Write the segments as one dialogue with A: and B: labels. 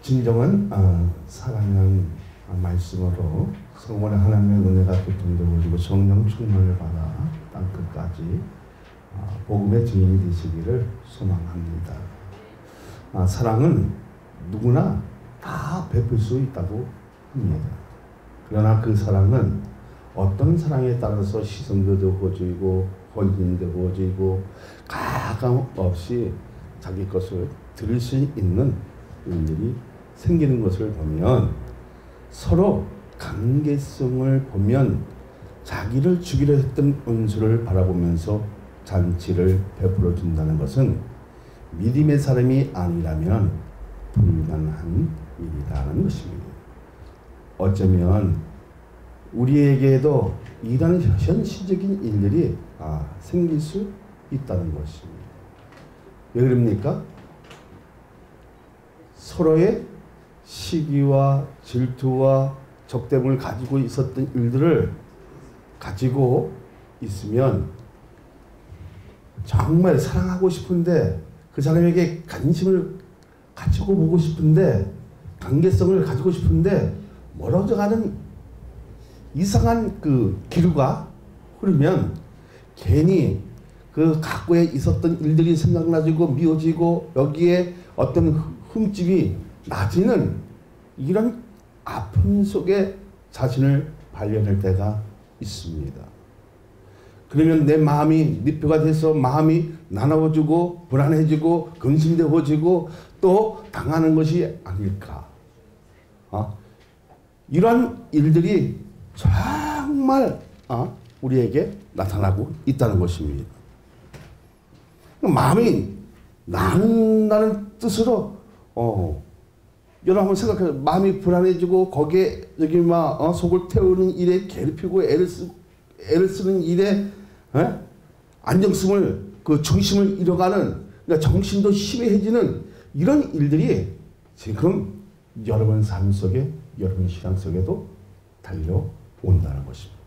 A: 진정한 사랑이라는 말씀으로 성원의 하나님의 은혜가 교통되어지고 성령 충만을 받아 땅끝까지 복음의 증인이 되시기를 소망합니다. 사랑은 누구나 다 베풀 수 있다고 합니다. 그러나 그 사랑은 어떤 사랑에 따라서 시선도 되어지고 헌신도 되어지고 가감 없이 자기 것을 들을 수 있는 일들이 생기는 것을 보면, 서로 관계성을 보면 자기를 죽이려 했던 원수를 바라보면서 잔치를 베풀어 준다는 것은 믿음의 사람이 아니라면 불가능한 일이라는 것입니다. 어쩌면 우리에게도 이런 현실적인 일들이 생길 수 있다는 것입니다. 왜 그럽니까? 서로의 시기와 질투와 적대감을 가지고 있었던 일들을 가지고 있으면 정말 사랑하고 싶은데, 그 사람에게 관심을 가지고 보고 싶은데, 관계성을 가지고 싶은데 멀어져가는 이상한 그 기류가 흐르면 괜히 그 과거에 있었던 일들이 생각나지고 미워지고 여기에 어떤 흠집이 나지는 이런 아픔 속에 자신을 발견할 때가 있습니다. 그러면 내 마음이 늪표가 돼서 마음이 나눠지고 불안해지고 근심되어지고 또 당하는 것이 아닐까. 이런 일들이 정말 우리에게 나타나고 있다는 것입니다. 마음이 나눈다는 뜻으로 여러분 한번 생각해요. 마음이 불안해지고 거기에 속을 태우는 일에 괴롭히고 애를 쓰는 일에 안정성을 그 중심을 잃어가는, 그러니까 정신도 심해지는 이런 일들이 지금 여러분 삶 속에, 여러분 신앙 속에도 달려온다는 것입니다.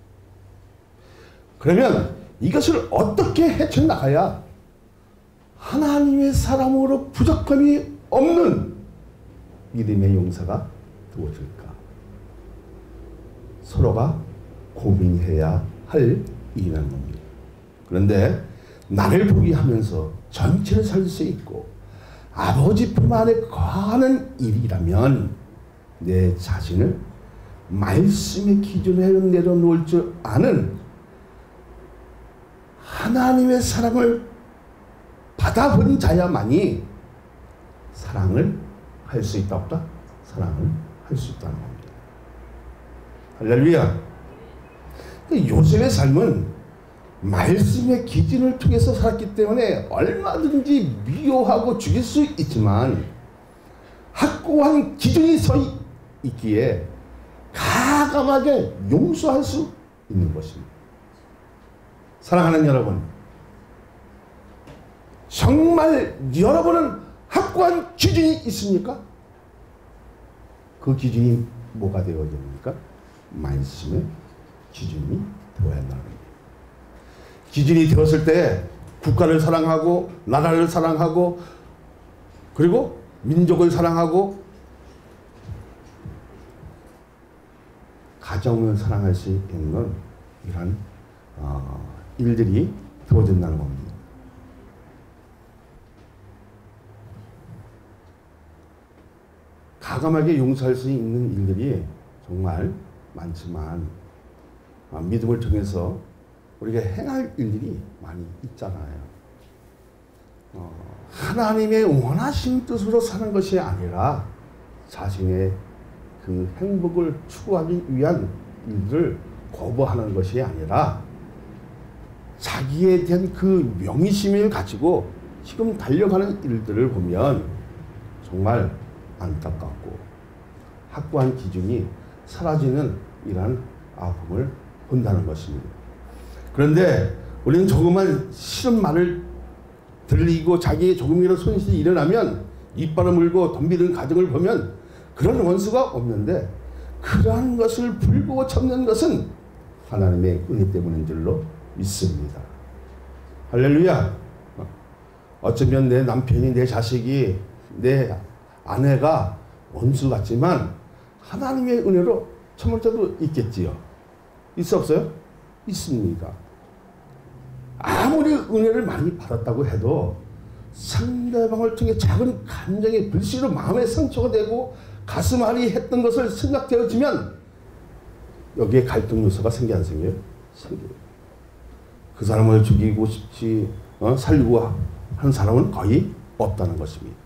A: 그러면 이것을 어떻게 헤쳐나가야 하나님의 사람으로 부족함이 없는 믿음의 용사가 되어질까? 서로가 고민해야 할 일이라는 겁니다. 그런데 나를 포기하면서 전체를 살 수 있고 아버지 품 안에 거하는 일이라면 내 자신을 말씀의 기준에 내려놓을 줄 아는 하나님의 사랑을 받아본 자야만이 사랑을 할 수 있다 없다? 사랑을 할 수 있다는 겁니다. 할렐루야. 요셉의 삶은 말씀의 기준을 통해서 살았기 때문에 얼마든지 미워하고 죽일 수 있지만 확고한 기준이 서 있기에 가감하게 용서할 수 있는 것입니다. 사랑하는 여러분, 정말 여러분은 확고한 기준이 있습니까? 그 기준이 뭐가 되어야 됩니까? 말씀의 기준이 되어야 한다는 겁니다. 기준이 되었을 때 국가를 사랑하고 나라를 사랑하고 그리고 민족을 사랑하고 가정을 사랑할 수 있는 이런 일들이 되어진다는 겁니다. 가감하게 용서할 수 있는 일들이 정말 많지만 믿음을 통해서 우리가 행할 일들이 많이 있잖아요. 하나님의 원하신 뜻으로 사는 것이 아니라 자신의 그 행복을 추구하기 위한 일들을 거부하는 것이 아니라 자기에 대한 그 명의심을 가지고 지금 달려가는 일들을 보면 정말 안타깝고 확고한 기준이 사라지는 이러한 아픔을 본다는 것입니다. 그런데 우리는 조그만 싫은 말을 들리고 자기의 조금이라도 손실이 일어나면 이빨을 물고 덤비는 가정을 보면 그런 원수가 없는데, 그러한 것을 불보고 참는 것은 하나님의 은혜 때문인 줄로 믿습니다. 할렐루야. 어쩌면 내 남편이, 내 자식이, 내 아내가 원수 같지만 하나님의 은혜로 참을 때도 있겠지요. 있어 없어요? 있습니다. 아무리 은혜를 많이 받았다고 해도 상대방을 통해 작은 감정의 불씨로 마음의 상처가 되고 가슴 앓이 했던 것을 생각되어지면 여기에 갈등 요소가 생겨 안 생겨요? 생겨요. 그 사람을 죽이고 싶지 살리고 한 사람은 거의 없다는 것입니다.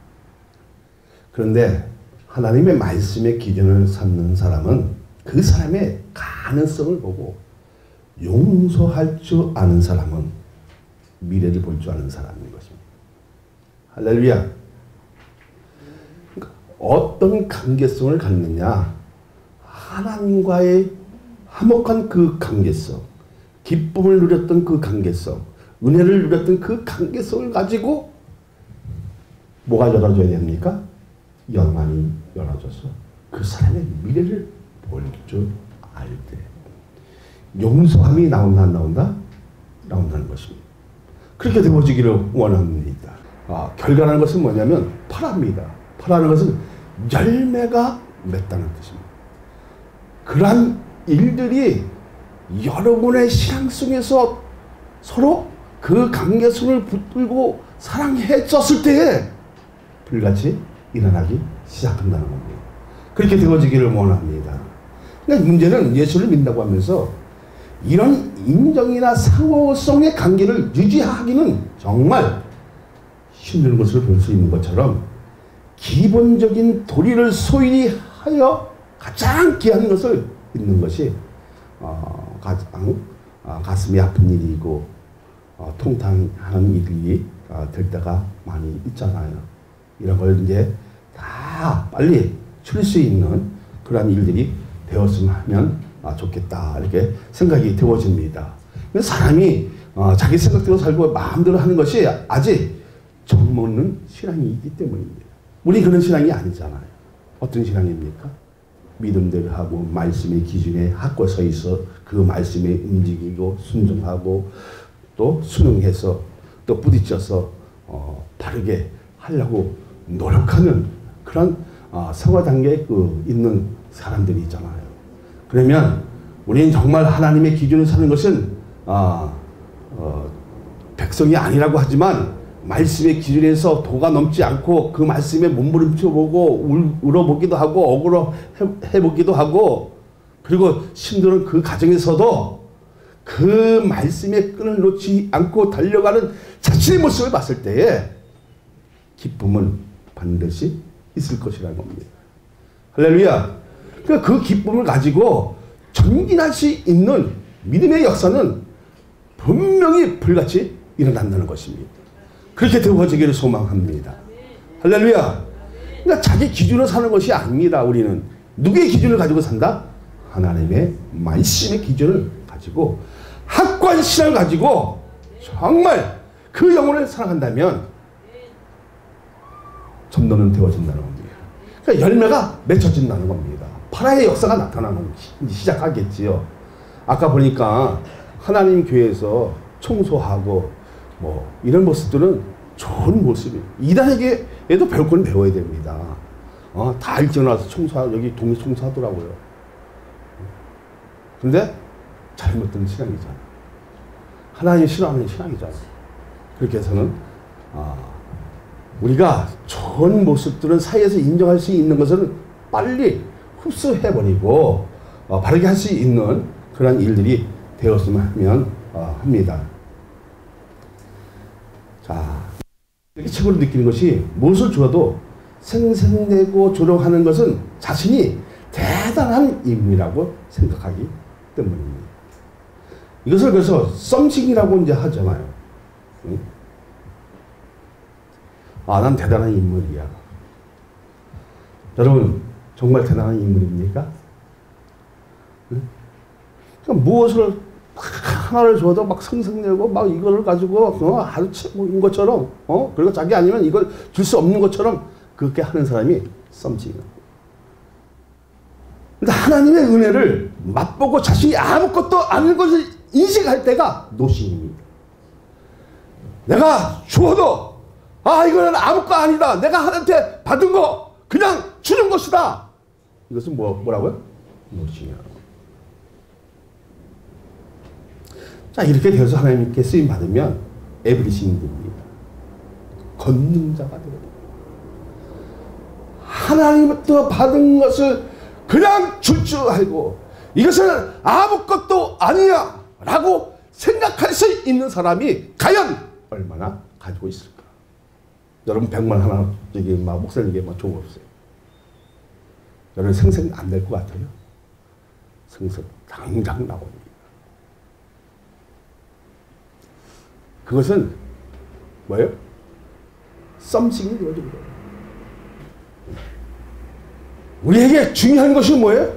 A: 그런데 하나님의 말씀의 기준을 삼는 사람은 그 사람의 가능성을 보고 용서할 줄 아는 사람은 미래를 볼 줄 아는 사람인 것입니다. 할렐루야. 그러니까 어떤 관계성을 갖느냐, 하나님과의 화목한 그 관계성, 기쁨을 누렸던 그 관계성, 은혜를 누렸던 그 관계성을 가지고 뭐가 열어줘야 됩니까? 영안이 열어져서 그 사람의 미래를 볼 줄 알 때 용서함이 나온다 안 나온다? 나온다는 것입니다. 그렇게 되어지기를 원합니다. 결과라는 것은 뭐냐면 파랍니다. 파라는 것은 열매가 맺다는 뜻입니다. 그러한 일들이 여러분의 신앙 속에서 서로 그 관계성을 붙들고 사랑해졌을 때에 불같이 일어나기 시작한다는 겁니다. 그렇게 되어지기를 원합니다. 그러니까 문제는 예수를 믿는다고 하면서 이런 인정이나 상호성의 관계를 유지하기는 정말 힘든 것을 볼 수 있는 것처럼 기본적인 도리를 소인히 하여 가장 귀한 것을 믿는 것이 가장 가슴이 아픈 일이고 통탄하는 일이 될 때가 많이 있잖아요. 이런 걸 이제 다 빨리 줄일 수 있는 그런 일들이 되었으면 하면 좋겠다 이렇게 생각이 되어집니다. 사람이 자기 생각대로 살고 마음대로 하는 것이 아직 정먹는 신앙이기 때문입니다. 우리 그런 신앙이 아니잖아요. 어떤 신앙입니까? 믿음대로 하고 말씀의 기준에 갖고 서 있어 그 말씀에 움직이고 순종하고 또 순응해서 또 부딪혀서 바르게 하려고 노력하는 그런 생활 단계에 있는 사람들이 있잖아요. 그러면 우리는 정말 하나님의 기준을 사는 것은 백성이 아니라고 하지만 말씀의 기준에서 도가 넘지 않고 그 말씀에 몸부림쳐보고 울어보기도 하고 억울해보기도 하고 그리고 힘든 그 과정에서도 그 말씀의 끈을 놓지 않고 달려가는 자신의 모습을 봤을 때에 기쁨은 반드시 있을 것이라는 겁니다. 할렐루야. 그러니까 그 기쁨을 가지고 전진할 수 있는 믿음의 역사는 분명히 불같이 일어난다는 것입니다. 그렇게 되어지기를 소망합니다. 할렐루야. 그러니까 자기 기준으로 사는 것이 아닙니다. 우리는 누구의 기준을 가지고 산다? 하나님의 말씀의 기준을 가지고 확고한 신앙을 가지고 정말 그 영혼을 사랑한다면 전도는 되어진다는 겁니다. 그러니까 열매가 맺혀진다는 겁니다. 파라의 역사가 나타나는 시작하겠지요. 아까 보니까 하나님 교회에서 청소하고 뭐 이런 모습들은 좋은 모습이에요. 이단에게도 배울 건 배워야 됩니다. 다 일찍 나와서 청소하고 여기 동네 청소하더라고요. 근데 잘못된 신앙이잖아. 하나님 싫어하는 신앙이잖아. 그렇게 해서는 우리가 좋은 모습들은 사이에서 인정할 수 있는 것은 빨리 흡수해버리고 바르게 할 수 있는 그런 일들이 되었으면 하면 합니다. 자, 이렇게 책으로 느끼는 것이 무엇을 주어도 생생내고 조롱하는 것은 자신이 대단한 인물이라고 생각하기 때문입니다. 이것을 그래서 썸씽이라고 이제 하잖아요. 응? 난 대단한 인물이야. 여러분, 정말 대단한 인물입니까? 응? 그러니까 무엇을 하나를 줘도 막 생생내고 막 이거를 가지고 아주 최고인 것처럼 그리고 자기 아니면 이걸 줄 수 없는 것처럼 그렇게 하는 사람이 썸씽이에요. 근데 하나님의 은혜를 맛보고 자신이 아무것도 아닌 것을 인식할 때가 노신입니다. 내가 주어도 이거는 아무것도 아니다. 내가 하나님한테 받은 거 그냥 주는 것이다. 이것은 뭐라고요? 노싱이라고. 자, 이렇게 되어서 하나님께 쓰임 받으면 에브리싱이 됩니다. 권능자가 되거든요. 하나님부터 받은 것을 그냥 줄 줄 알고 이것은 아무것도 아니야 라고 생각할 수 있는 사람이 과연 얼마나 가지고 있을까? 여러분 100만 하나 저기 막 목사님에게 막 좋은 거 없어요. 여러분 생생 안 될 것 같아요. 생생 당장 나옵니다. 그것은 뭐예요? 썸씽이 되어진 거예요. 우리에게 중요한 것이 뭐예요?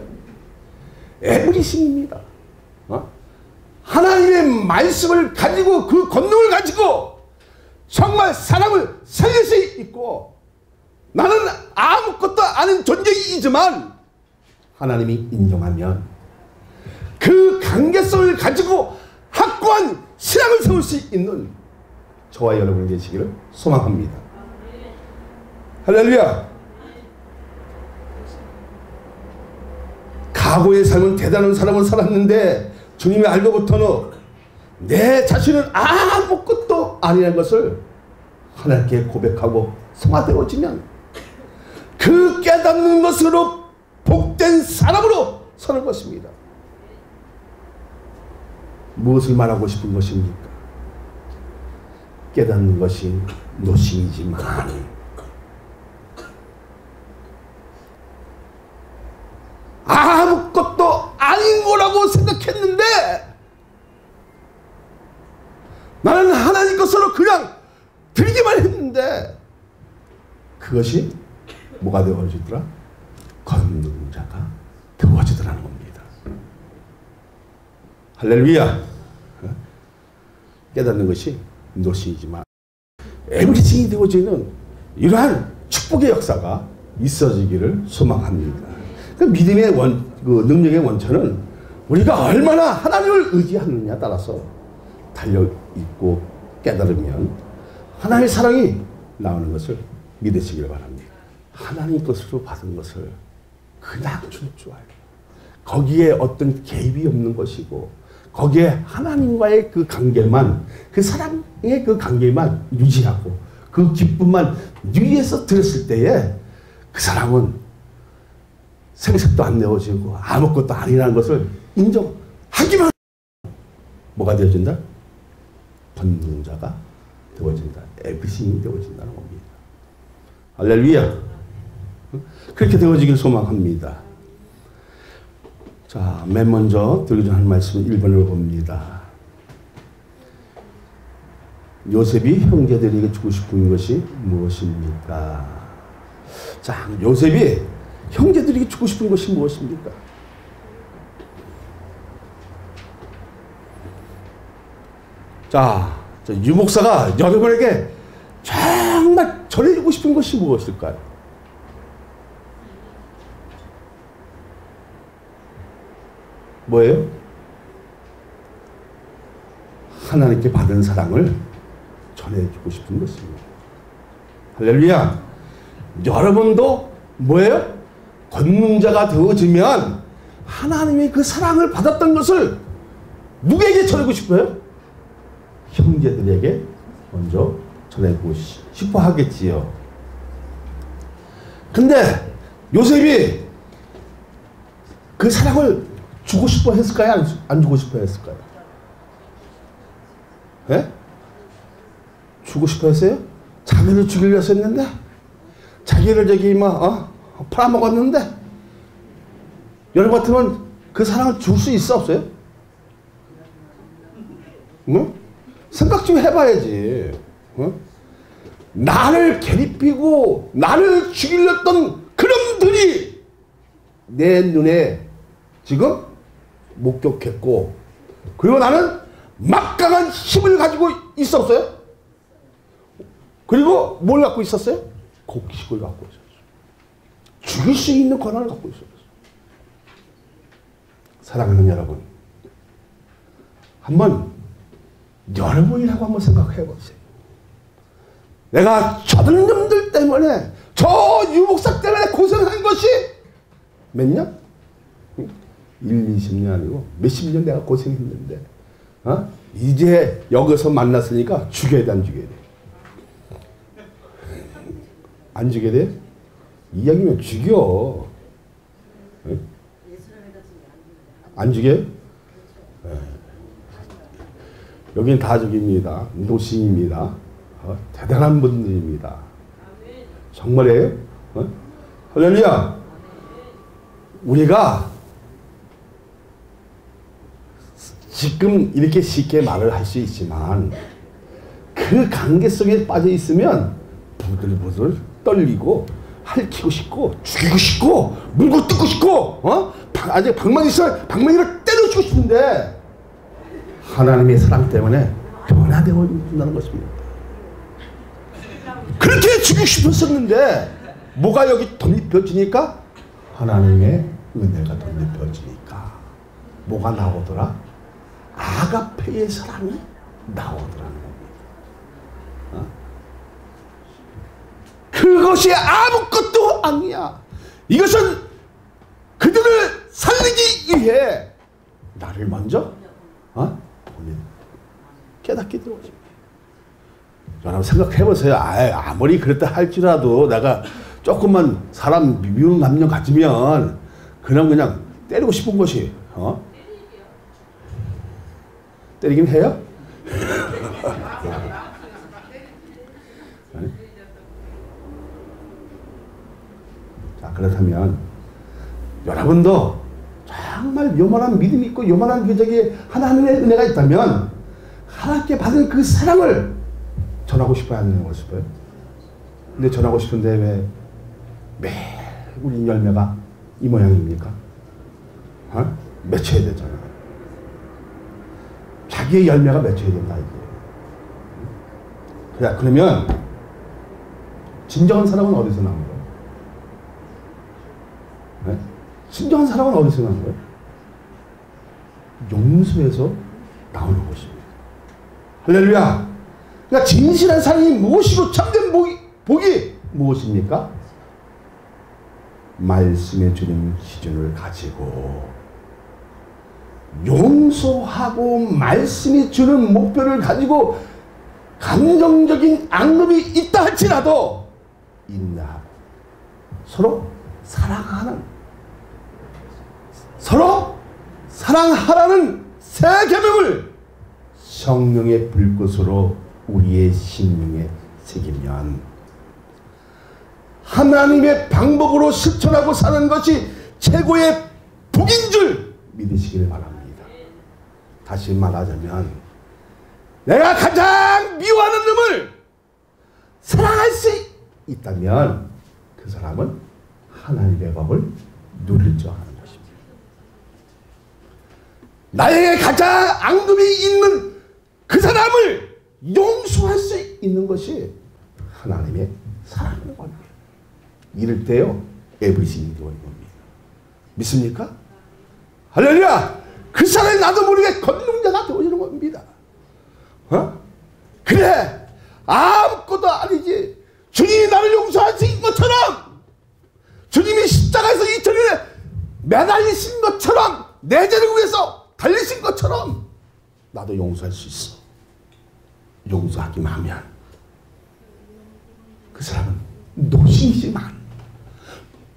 A: 에브리싱입니다. 하나님의 말씀을 가지고 그 권능을 가지고 정말 사람을 살릴 수 있고 나는 아무것도 아닌 존재이지만 하나님이 인정하면 그 관계성을 가지고 확고한 신앙을 세울 수 있는 저와 여러분이 되시기를 소망합니다. 할렐루야. 과거의 삶은 대단한 사람을 살았는데 주님이 알고부터는 내 자신은 아무것도 아니라는 것을 하나님께 고백하고 성화되어지면 그 깨닫는 것으로 복된 사람으로 서는 것입니다. 무엇을 말하고 싶은 것입니까? 깨닫는 것이 노싱이지만 아무것도 아닌 거라고 생각했는데 나는 하나님 것으로 그냥 드리기만 했는데 그것이 뭐가 되어지더라? 권능자가 되어지더라는 겁니다. 할렐루야. 깨닫는 것이 노싱이지만 에브리싱이 되어지는 이러한 축복의 역사가 있어지기를 소망합니다. 그 믿음의 그 능력의 원천은 우리가 얼마나 하나님을 의지하느냐에 따라서 달려있고 깨달으면 하나님의 사랑이 나오는 것을 믿으시길 바랍니다. 하나님 것으로 받은 것을 그냥 줄 줄 알고 거기에 어떤 개입이 없는 것이고 거기에 하나님과의 그 관계만 그 사랑의 그 관계만 유지하고 그 기쁨만 유지해서 드렸을 때에 그 사람은 생색도 안 내어지고 아무것도 아니라는 것을 인정하기만 뭐가 되어진다? 권능자가 되어진다. 에브리싱이 되어진다는 겁니다. 할렐루야. 그렇게 되어지길 소망합니다. 자, 맨 먼저 드리기 전에 한 말씀 1번을 봅니다. 요셉이 형제들에게 주고 싶은 것이 무엇입니까? 자, 요셉이 형제들에게 주고 싶은 것이 무엇입니까? 자, 유목사가 여러분에게 정말 전해주고 싶은 것이 무엇일까요? 뭐예요? 하나님께 받은 사랑을 전해주고 싶은 것입니다. 할렐루야. 여러분도 뭐예요? 권능자가 되어지면 하나님의 그 사랑을 받았던 것을 누구에게 전하고 싶어요? 형제들에게 먼저 전하고 싶어 하겠지요. 근데 요셉이 그 사랑을 주고 싶어 했을까요? 안 주고 싶어 했을까요? 예? 주고 싶어 했어요? 자기를 죽이려 했는데 자기를 저기 팔아먹었는데 여러분 같으면 그 사랑을 줄 수 있어 없어요? 응? 생각 좀 해봐야지. 응? 나를 괴롭히고 나를 죽이려 했던 그놈들이 내 눈에 지금 목격했고 그리고 나는 막강한 힘을 가지고 있었어요. 그리고 뭘 갖고 있었어요? 곡식을 갖고 있었어요. 죽일 수 있는 권한을 갖고 있었어요. 사랑하는 여러분, 한번 여러분이라고 한번 생각해 보세요. 내가 저들 놈들 때문에 저 유목사 때문에 고생한 것이 몇 년? 1, 20년 아니고 몇십 년 내가 고생했는데 이제 여기서 만났으니까 죽여야 돼, 안 죽여야 돼? 안 죽여야 돼? 이야기면 죽여. 안 죽여요? 여긴 다 저기입니다. 노신입니다. 대단한 분들입니다. 정말이에요? 할렐루야! 우리가 지금 이렇게 쉽게 말을 할 수 있지만 그 관계 속에 빠져 있으면 부들부들 떨리고 핥히고 싶고 죽이고 싶고 물고 뜯고 싶고 아직 방망이 있어 방망이를 때려주고 싶은데 하나님의 사랑 때문에 변화되어 있다는 것입니다. 그렇게 죽이고 싶었었는데 뭐가 여기 덧입혀지니까 하나님의 은혜가 덧입혀지니까 뭐가 나오더라? 아가페의 사랑이 나오더라는 겁니다. 그것이 아무것도 아니야. 이것은 그들을 살리기 위해 나를 먼저 보낸 깨닫게 되는 것입니다. 여러분 생각해보세요. 아무리 그랬다 할지라도 내가 조금만 사람 미운 감정 가지면 그냥 때리고 싶은 것이 때리긴 해요? 자, 그렇다면 여러분도 정말 요만한 믿음이 있고 요만한 저기 하나님의 은혜가 있다면 하나님께 받은 그 사랑을 전하고 싶어야 하는 것이고요. 근데 전하고 싶은데 왜 매일 우리 열매가 이 모양입니까? 맺혀야 되잖아요. 자기의 열매가 맺혀야 된다 이게. 그래, 그러면 진정한 사랑은 어디서 나온 거예요? 네? 진정한 사랑은 어디서 나온 거예요? 용서에서 나오는 것입니다. 할렐루야! 그러니까 진실한 사랑이 무엇이고 참된 복이 무엇입니까? 말씀에 주는 기준을 가지고 용서하고 말씀이 주는 목표를 가지고 감정적인 앙금이 있다 할지라도 있나 서로 사랑하라는 새 계명을 성령의 불꽃으로 우리의 심령에 새기면 하나님의 방법으로 실천하고 사는 것이 최고의 복인 줄 믿으시기를 바랍니다. 다시 말하자면 내가 가장 미워하는 놈을 사랑할 수 있다면 그 사람은 하나님의 법을 누릴 줄 아는 것입니다. 나에게 가장 앙금이 있는 그 사람을 용서할 수 있는 것이 하나님의 사랑인 겁니다. 이럴 때요 everything이 되어있는 겁니다. 믿습니까? 할렐루야! 그 사람이 나도 모르게 권능자가 되어지는 겁니다. 그래 아무것도 아니지. 주님이 나를 용서하신 것처럼 주님이 십자가에서 2000년에 매달리신 것처럼 내 죄를 위해서 달리신 것처럼 나도 용서할 수 있어. 용서하기만 하면 그 사람은 노신이지만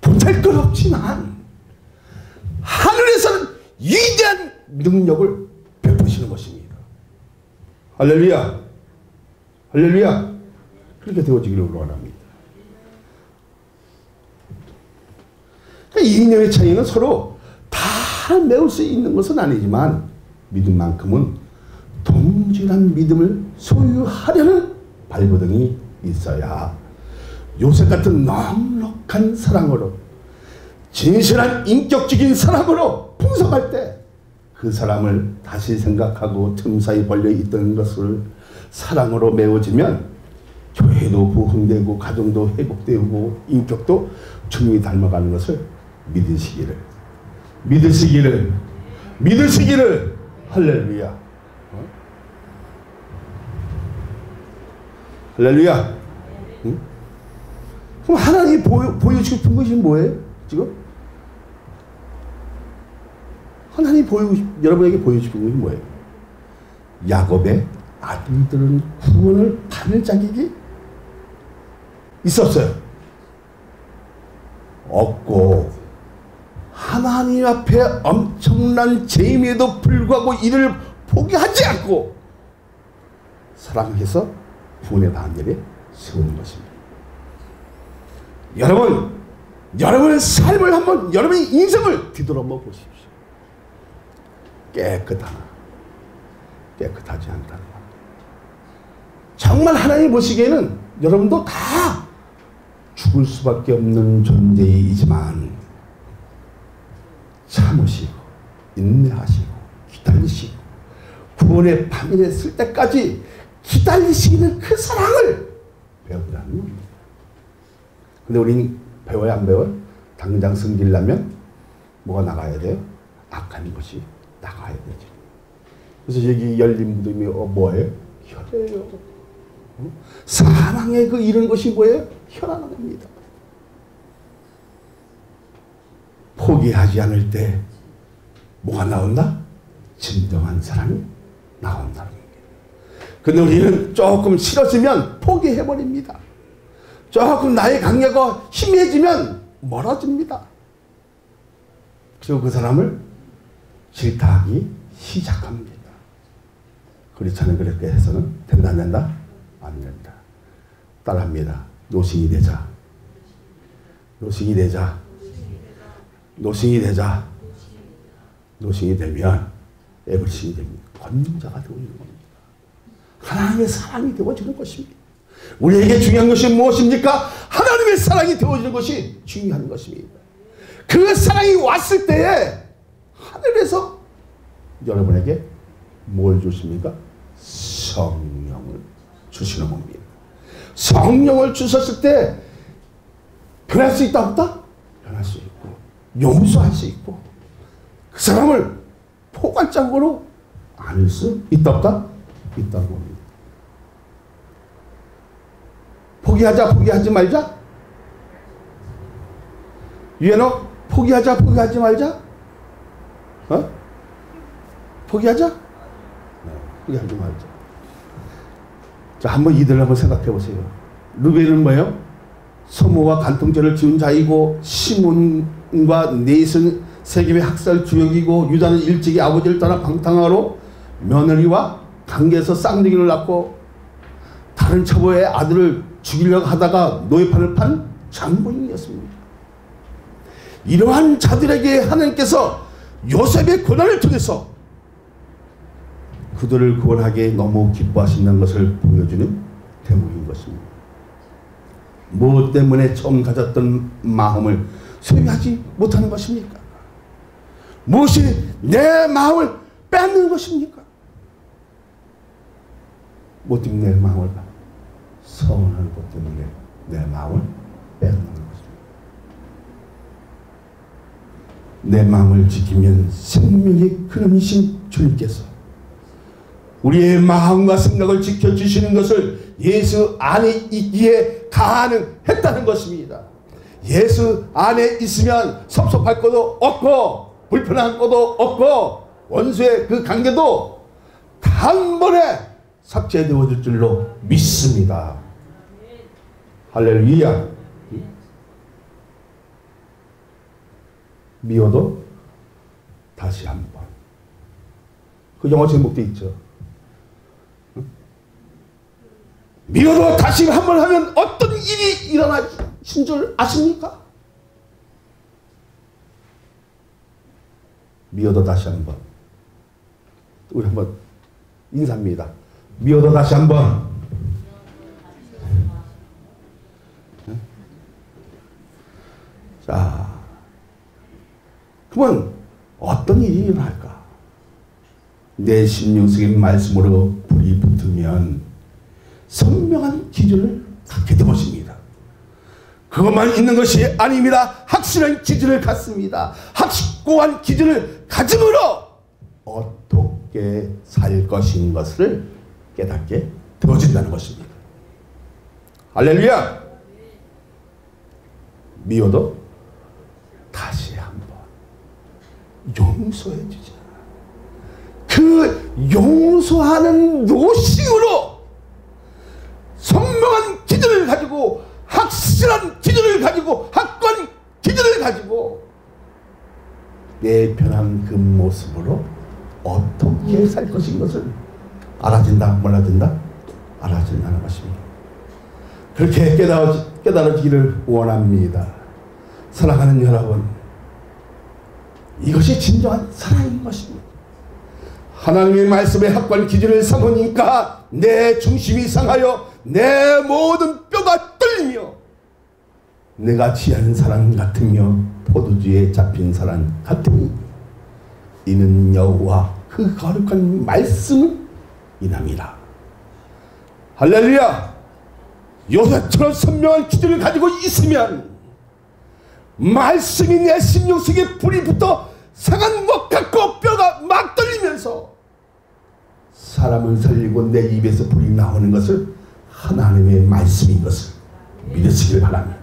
A: 보잘것없지만 하늘에서는 위대한 능력을 베푸시는 것입니다. 할렐루야! 할렐루야! 그렇게 되어지기를 원합니다. 이 인연의 차이는 서로 다 메울 수 있는 것은 아니지만 믿음만큼은 동질한 믿음을 소유하려는 발버둥이 있어야 요셉 같은 넉넉한 사랑으로 진실한 인격적인 사랑으로 풍성할 때 그 사람을 다시 생각하고 틈사이 벌려있던 것을 사랑으로 메워지면 교회도 부흥되고 가정도 회복되고 인격도 주님이 닮아가는 것을 믿으시기를 할렐루야. 할렐루야. 응? 그럼 하나님이 보여주고 싶은 것이 뭐예요? 지금? 하나님이 여러분에게 보여주고 싶은 것이 뭐예요? 야곱의 아들들은 구원을 받을 자격이 있었어요? 없고, 하나님 앞에 엄청난 죄임에도 불구하고 이를 포기하지 않고 사랑해서 구원의 반열에 세우는 것입니다. 여러분, 여러분의 삶을 한번, 여러분의 인생을 뒤돌아보고 보십시오. 깨끗하지 않다는 것. 정말 하나님 보시기에는 여러분도 다 죽을 수밖에 없는 존재이지만 참으시고 인내하시고 기다리시고 구원의 밤에 쓸 때까지 기다리시는 그 사랑을 배우라는 겁니다. 근데 우리는 배워야 안 배워요? 당장 승질나면 뭐가 나가야 돼요? 악한 것이 나가야 되죠. 그래서 여기 열린 무덤이 뭐예요? 혈이에요. 사랑의 그 이런 것이 뭐예요? 혈하는 겁니다. 포기하지 않을 때 뭐가 나온다? 진정한 사랑이 나온다는 겁니다. 근데 우리는 조금 싫어지면 포기해버립니다. 조금 나의 강요가 심해지면 멀어집니다. 그리고 그 사람을 질타하기 시작합니다. 그렇잖아요. 그렇게 해서는 된다 안 된다? 안 된다. 따라합니다. 노싱이 되자. 노싱이 되자. 노싱이 되자. 노싱이 되면 에브리싱이 됩니다. 권능자가 되어지는 겁니다. 하나님의 사랑이 되어지는 것입니다. 우리에게 중요한 것이 무엇입니까? 하나님의 사랑이 되어지는 것이 중요한 것입니다. 그 사랑이 왔을 때에 하늘에서 여러분에게 뭘 주십니까? 성령을 주시는 겁니다. 성령을 주셨을 때 변할 수 있다 없다? 변할 수 있고 용서할 수 있고 그 사람을 포괄적으로 안을 수 있다 없다? 있다는 겁니다. 포기하자 포기하지 말자? 유엔어 포기하자 포기하지 말자? 어? 포기하자? 네, 포기하지 말자. 자, 한번 이들을 한번 생각해 보세요. 르벨은 뭐예요? 소모와 간통죄를 지은 자이고 시몬과 네이슨 세겜의 학살 주역이고 유다는 일찍이 아버지를 따라 방탕하로 며느리와 관계에서 쌍둥이를 낳고 다른 처보의 아들을 죽이려고 하다가 노예판을 판 장본인이었습니다. 이러한 자들에게 하나님께서 요셉의 고난을 통해서 그들을 구원하기에 너무 기뻐하신다는 것을 보여주는 대목인 것입니다. 무엇 때문에 처음 가졌던 마음을 소유하지 못하는 것입니까? 무엇이 내 마음을 뺏는 것입니까? 뭐 때문에 내 마음을 서운한 것 때문에 내 마음을 뺏는 것입니다. 내 마음을 지키면 생명의 근원이신 주님께서 우리의 마음과 생각을 지켜주시는 것을 예수 안에 있기에 가능했다는 것입니다. 예수 안에 있으면 섭섭할 것도 없고 불편한 것도 없고 원수의 그 관계도 단번에 삭제되어질 줄로 믿습니다. 할렐루야. 미워도 다시 한번. 그 영어 제목도 있죠. 미워도 다시 한번 하면 어떤 일이 일어나신 줄 아십니까? 미워도 다시 한번. 우리 한번 인사합니다. 미워도 다시 한번. 자, 그러면 어떤 일이 일어날까? 내 심령속의 말씀으로 불이 붙으면 선명한 기준을 갖게 되었습니다. 그것만 있는 것이 아닙니다. 확실한 기준을 갖습니다. 확고한 기준을 가짐으로 어떻게 살 것인 것을 깨닫게 되어진다는 것입니다. 할렐루야. 미워도 다시 한번 용서해 주자. 그 용서하는 노심으로 선명한 기준을 가지고, 확실한 기준을 가지고, 확고한 기준을 가지고 내 변한 그 모습으로 어떻게 살 것인 것을 알아진다, 몰라진다? 알아진다는 것입니다. 그렇게 깨달아지기를 원합니다. 사랑하는 여러분, 이것이 진정한 사랑인 것입니다. 하나님의 말씀의 확고한 기준을 삼으니까 내 중심이 상하여 내 모든 뼈가 떨리며 내가 취하는 사랑 같으며 포도주에 잡힌 사랑 같으니 이는 여호와 그 거룩한 말씀을 인함이라. 할렐루야. 요새처럼 선명한 기준을 가지고 있으면 말씀이 내 심령 속에 불이 붙어 상한 것 같고 뼈가 막 떨리면서 사람을 살리고 내 입에서 불이 나오는 것을 하나님의 말씀인 것을 믿으시길 바랍니다.